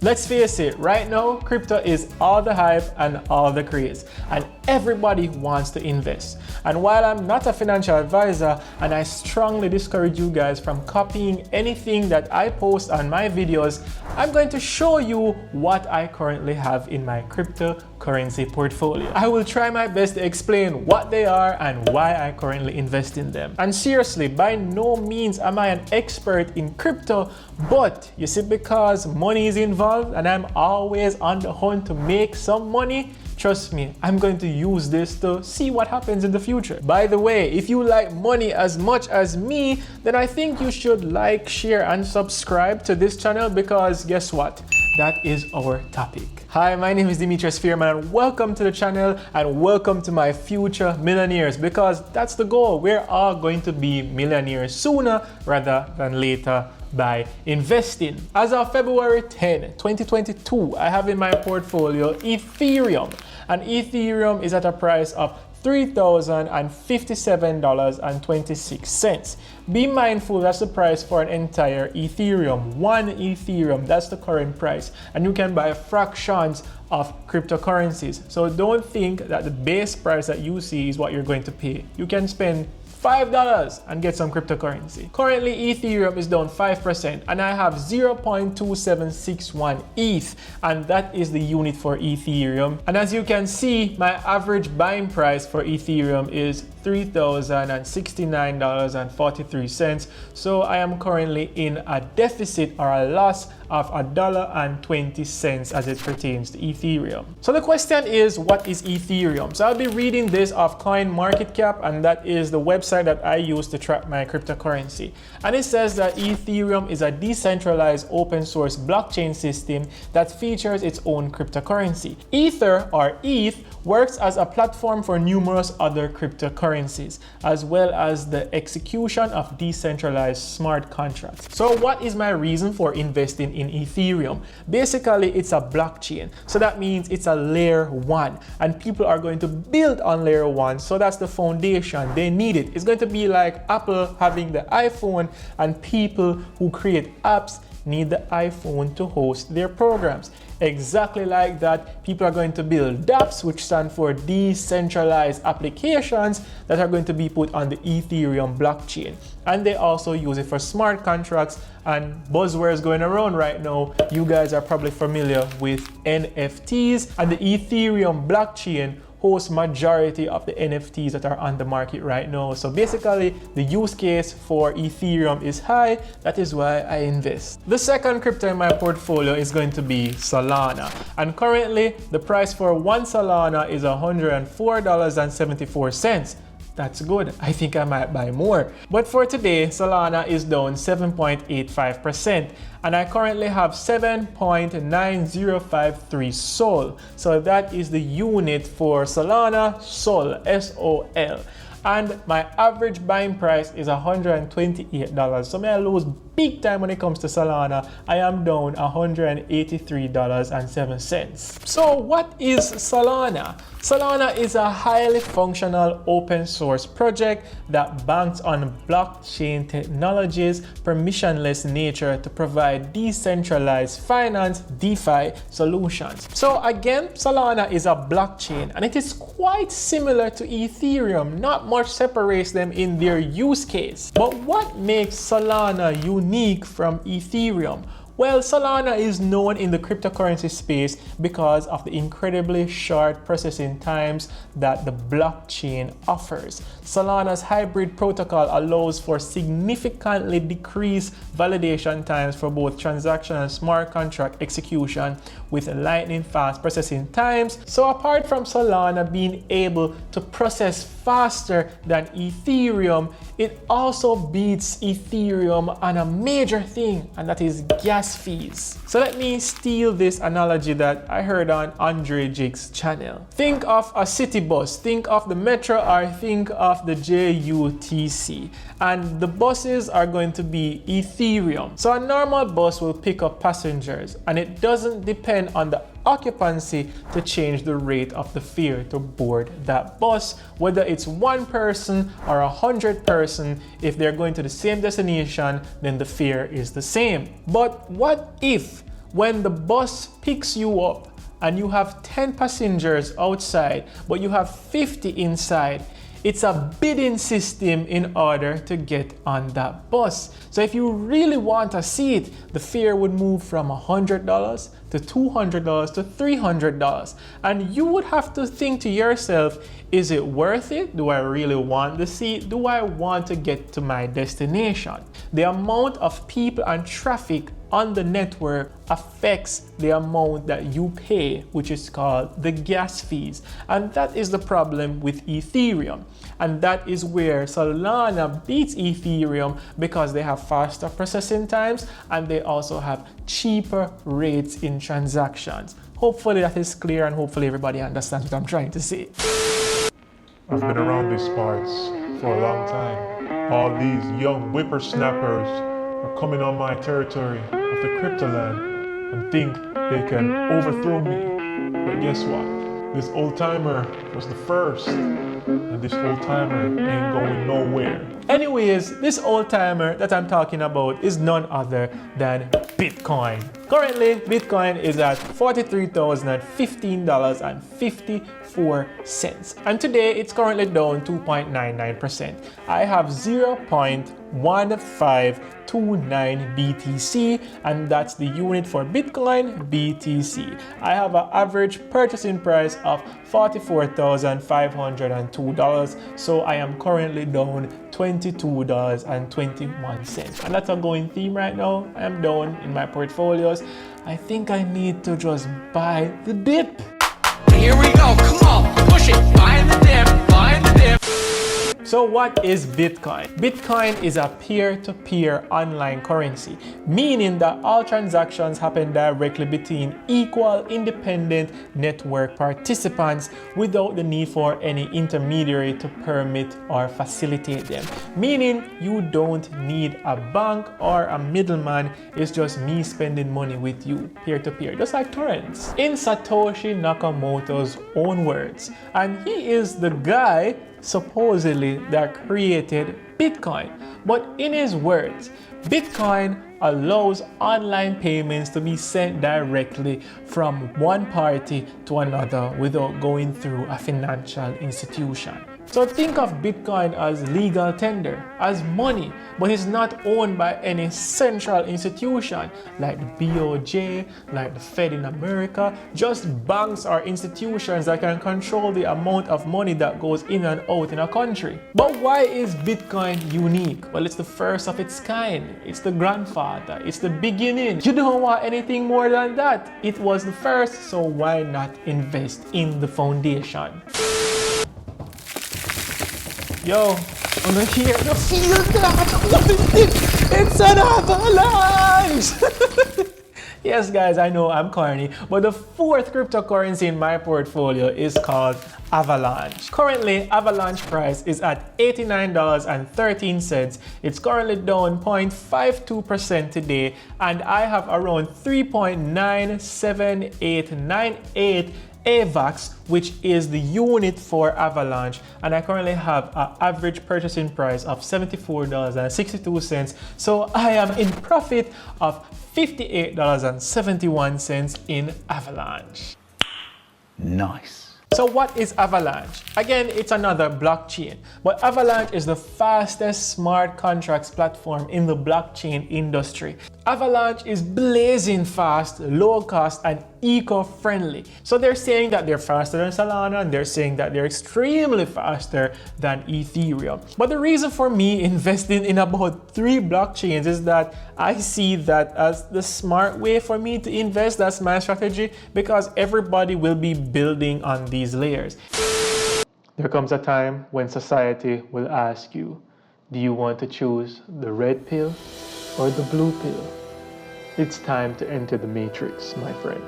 Let's face it, right now, crypto is all the hype and all the craze, and everybody wants to invest. And while I'm not a financial advisor, and I strongly discourage you guys from copying anything that I post on my videos, I'm going to show you what I currently have in my cryptocurrency portfolio. I will try my best to explain what they are and why I currently invest in them. And seriously, by no means am I an expert in crypto, but you see, because money is involved and I'm always on the hunt to make some money, trust me, I'm going to use this to see what happens in the future. By the way, if you like money as much as me, then I think you should like, share, and subscribe to this channel, because guess what? That is our topic. Hi, my name is Demetress Fairman, and welcome to the channel, and welcome to my future millionaires, because that's the goal. We're all going to be millionaires sooner rather than later by investing. As of February 10, 2022, I have in my portfolio Ethereum, and Ethereum is at a price of $3,057.26. Be mindful, that's the price for an entire Ethereum. One Ethereum, that's the current price. And you can buy fractions of cryptocurrencies. So don't think that the base price that you see is what you're going to pay. You can spend $5 and get some cryptocurrency. Currently, Ethereum is down 5%, and I have 0.2761 ETH, and that is the unit for Ethereum. And as you can see, my average buying price for Ethereum is $3,069.43. So I am currently in a deficit, or a loss, of $1.20 as it pertains to Ethereum. So the question is, what is Ethereum? So I'll be reading this off CoinMarketCap, and that is the website that I use to track my cryptocurrency. And it says that Ethereum is a decentralized open source blockchain system that features its own cryptocurrency. Ether, or ETH, works as a platform for numerous other cryptocurrencies, as well as the execution of decentralized smart contracts. So what is my reason for investing in Ethereum? Basically, it's a blockchain. So that means it's a layer 1, and people are going to build on layer 1. So that's the foundation. They need it. It's going to be like Apple having the iPhone, and people who create apps need the iPhone to host their programs. Exactly like that, people are going to build dApps, which stand for decentralized applications, that are going to be put on the Ethereum blockchain. And they also use it for smart contracts and buzzwords going around right now. You guys are probably familiar with NFTs, and the Ethereum blockchain hosts majority of the NFTs that are on the market right now. So basically, the use case for Ethereum is high. That is why I invest. The second crypto in my portfolio is going to be Solana. And currently, the price for one Solana is $104.74. That's good. I think I might buy more. But for today, Solana is down 7.85%, and I currently have 7.9053 SOL. So that is the unit for Solana, SOL, S-O-L. And my average buying price is $128. So may I lose big time when it comes to Solana. I am down $183.07. So what is Solana? Solana is a highly functional open source project that banks on blockchain technologies, permissionless nature to provide decentralized finance, DeFi solutions. So again, Solana is a blockchain, and it is quite similar to Ethereum. Not much separates them in their use case. But what makes Solana unique from Ethereum? Well, Solana is known in the cryptocurrency space because of the incredibly short processing times that the blockchain offers. Solana's hybrid protocol allows for significantly decreased validation times for both transaction and smart contract execution with lightning fast processing times. So apart from Solana being able to process faster than Ethereum, it also beats Ethereum on a major thing, and that is gas fees. So let me steal this analogy that I heard on Andre Jig's channel. Think of a city bus, think of the metro, or think of the JUTC, and the buses are going to be Ethereum. So a normal bus will pick up passengers, and it doesn't depend on the occupancy to change the rate of the fare to board that bus, whether it's one person or 100 person. If they're going to the same destination, then the fare is the same. But what if when the bus picks you up and you have 10 passengers outside, but you have 50 inside, it's a bidding system in order to get on that bus. So if you really want a seat, the fare would move from $100 to $200 to $300. And you would have to think to yourself, is it worth it? Do I really want the seat? Do I want to get to my destination? The amount of people and traffic on the network affects the amount that you pay, which is called the gas fees. And that is the problem with Ethereum. And that is where Solana beats Ethereum, because they have faster processing times and they also have cheaper rates in transactions. Hopefully that is clear, and hopefully everybody understands what I'm trying to say. I've been around these parts for a long time. All these young whippersnappers are coming on my territory of the Cryptoland and think they can overthrow me. But guess what? This old timer was the first, and this old timer ain't going nowhere. Anyways, this old timer that I'm talking about is none other than Bitcoin. Currently, Bitcoin is at $43,015.54. And today it's currently down 2.99%. I have 0.1529 BTC, and that's the unit for Bitcoin BTC. I have an average purchasing price of $44,502. So I am currently down $22.21. And that's a going theme right now. I am down in my portfolios. I think I need to just buy the dip. Here we go, come on, push it, buy the dip, buy the dip. So what is Bitcoin? Bitcoin is a peer-to-peer online currency, meaning that all transactions happen directly between equal independent network participants without the need for any intermediary to permit or facilitate them. Meaning you don't need a bank or a middleman, it's just me spending money with you peer-to-peer, just like torrents. In Satoshi Nakamoto's own words, and he is the guy supposedly that created Bitcoin. But in his words, Bitcoin allows online payments to be sent directly from one party to another without going through a financial institution. So think of Bitcoin as legal tender, as money, but it's not owned by any central institution like the BOJ, like the Fed in America, just banks or institutions that can control the amount of money that goes in and out in a country. But why is Bitcoin unique? Well, it's the first of its kind. It's the grandfather. It's the beginning. You don't want anything more than that. It was the first, so why not invest in the foundation? Yo, I'm gonna hear the feel that. What is it? It's an avalanche! Yes, guys, I know I'm corny, but the fourth cryptocurrency in my portfolio is called Avalanche. Currently, Avalanche price is at $89.13. It's currently down 0.52% today, and I have around 3.97898 AVAX, which is the unit for Avalanche, and I currently have an average purchasing price of $74.62. So I am in profit of $58.71 in Avalanche. Nice. So what is Avalanche? Again, it's another blockchain, but Avalanche is the fastest smart contracts platform in the blockchain industry. Avalanche is blazing fast, low cost, and eco-friendly. So they're saying that they're faster than Solana, and they're saying that they're extremely faster than Ethereum. But the reason for me investing in about 3 blockchains is that I see that as the smart way for me to invest. That's my strategy, because everybody will be building on these layers. There comes a time when society will ask you, do you want to choose the red pill or the blue pill? It's time to enter the matrix, my friend.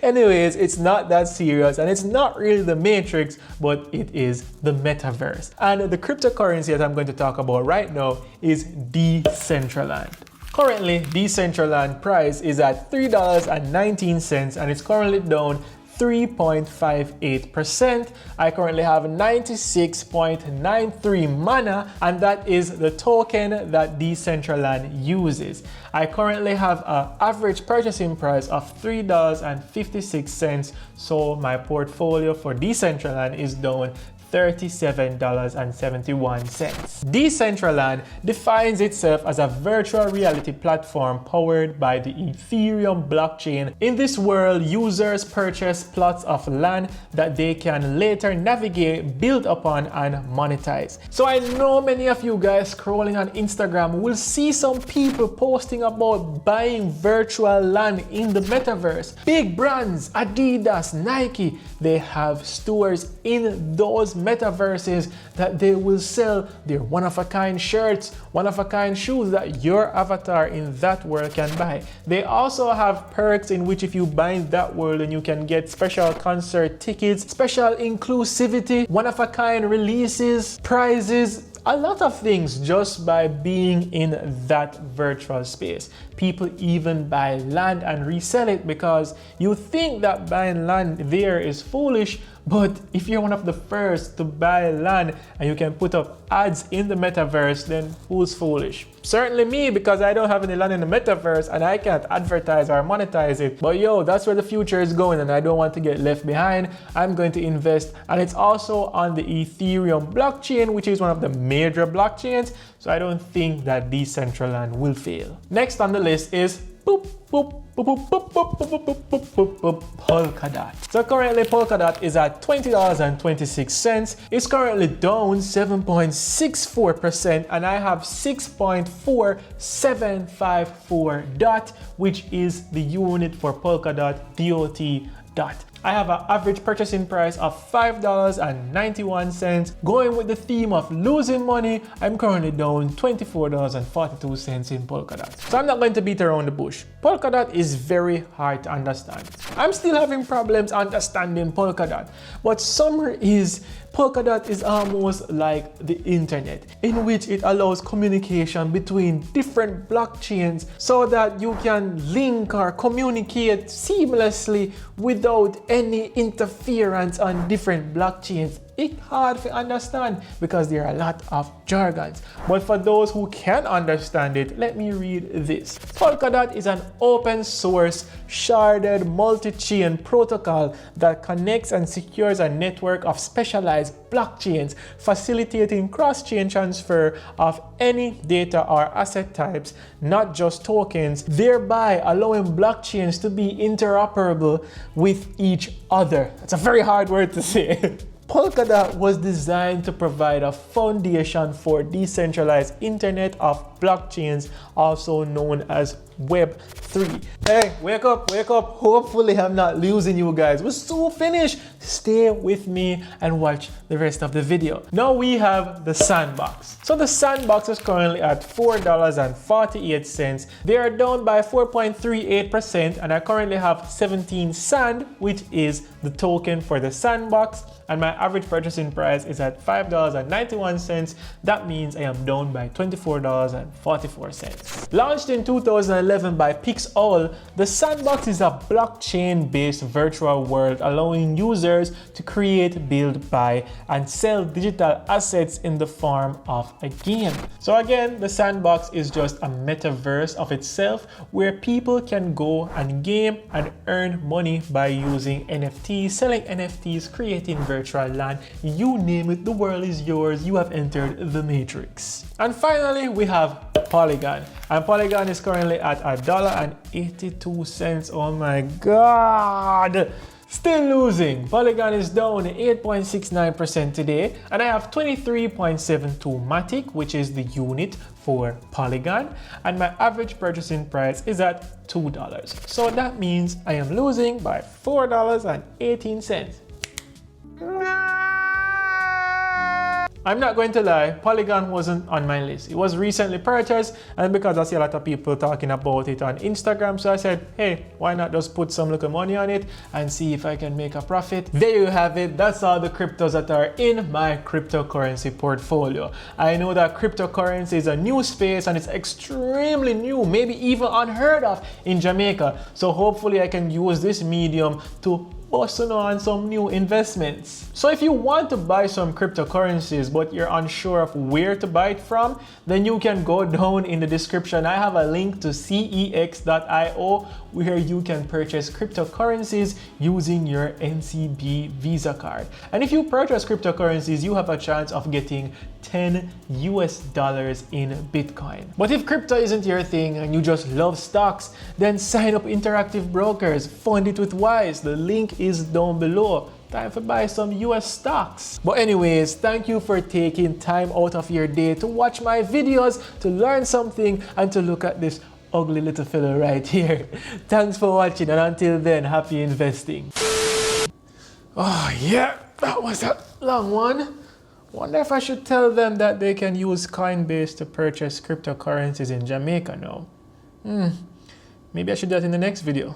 Anyways, it's not that serious, and it's not really the matrix, but it is the metaverse. And the cryptocurrency that I'm going to talk about right now is Decentraland. Currently, Decentraland price is at $3.19, and it's currently down 3.58%. I currently have 96.93 mana, and that is the token that Decentraland uses. I currently have an average purchasing price of $3.56, so my portfolio for Decentraland is down $37.71. Decentraland defines itself as a virtual reality platform powered by the Ethereum blockchain. In this world, users purchase plots of land that they can later navigate, build upon, and monetize. So I know many of you guys scrolling on Instagram will see some people posting about buying virtual land in the metaverse. Big brands, Adidas, Nike, they have stores in those metaverses that they will sell their one-of-a-kind shirts, one-of-a-kind shoes that your avatar in that world can buy. They also have perks in which if you buy in that world, and you can get special concert tickets, special inclusivity, one-of-a-kind releases, prizes, a lot of things just by being in that virtual space. People even buy land and resell it because you think that buying land there is foolish, but if you're one of the first to buy land and you can put up ads in the metaverse, then who's foolish? Certainly me, because I don't have any land in the metaverse and I can't advertise or monetize it. But yo, that's where the future is going and I don't want to get left behind. I'm going to invest, and it's also on the Ethereum blockchain, which is one of the major blockchains. So I don't think that Decentraland will fail. Next on the list is Polkadot. So currently Polkadot is at $20.26. It's currently down 7.64%, and I have 6.4754 DOT, which is the unit for Polkadot, DOT. I have an average purchasing price of $5.91. Going with the theme of losing money, I'm currently down $24.42 in Polkadot. So I'm not going to beat around the bush. Polkadot is very hard to understand. I'm still having problems understanding Polkadot, but summary is Polkadot is almost like the internet, in which it allows communication between different blockchains so that you can link or communicate seamlessly without any interference on different blockchains. It's hard to understand because there are a lot of jargons. But for those who can understand it, let me read this. Polkadot is an open source, sharded multi-chain protocol that connects and secures a network of specialized blockchains, facilitating cross-chain transfer of any data or asset types, not just tokens, thereby allowing blockchains to be interoperable with each other. That's a very hard word to say. Polkadot was designed to provide a foundation for decentralized Internet of Blockchains, also known as Web3. Hey, wake up, wake up. Hopefully I'm not losing you guys. We're so finished. Stay with me and watch the rest of the video. Now we have the Sandbox. So the Sandbox is currently at $4.48. They are down by 4.38%, and I currently have 17 Sand, which is the token for the Sandbox, and my average purchasing price is at $5.91. That means I am down by $24.44. Launched in 2011 by Pixel, the Sandbox is a blockchain-based virtual world allowing users to create, build, buy, and sell digital assets in the form of a game. So again, the Sandbox is just a metaverse of itself where people can go and game and earn money by using NFTs, selling NFTs, creating virtual land, you name it, the world is yours. You have entered the matrix. And finally, we have Polygon, and Polygon is currently at $1.82. Oh my god, still losing. Polygon is down 8.69% today, and I have 23.72 Matic, which is the unit for Polygon, and my average purchasing price is at $2. So that means I am losing by $4.18. I'm not going to lie, Polygon wasn't on my list. It was recently purchased, and because I see a lot of people talking about it on Instagram, so I said, hey, why not just put some little money on it and see if I can make a profit. There you have it. That's all the cryptos that are in my cryptocurrency portfolio. I know that cryptocurrency is a new space and it's extremely new, maybe even unheard of in Jamaica. So hopefully I can use this medium to busting on some new investments. So if you want to buy some cryptocurrencies but you're unsure of where to buy it from, then you can go down in the description. I have a link to cex.io where you can purchase cryptocurrencies using your NCB Visa card. And if you purchase cryptocurrencies, you have a chance of getting $10 in Bitcoin. But if crypto isn't your thing and you just love stocks, then sign up Interactive Brokers, fund it with Wise. The link is down below. Time to buy some US stocks. But anyways, thank you for taking time out of your day to watch my videos, to learn something, and to look at this ugly little fella right here. Thanks for watching, and until then, happy investing. Oh yeah, that was a long one. Wonder if I should tell them that they can use Coinbase to purchase cryptocurrencies in Jamaica now. Maybe I should do that in the next video.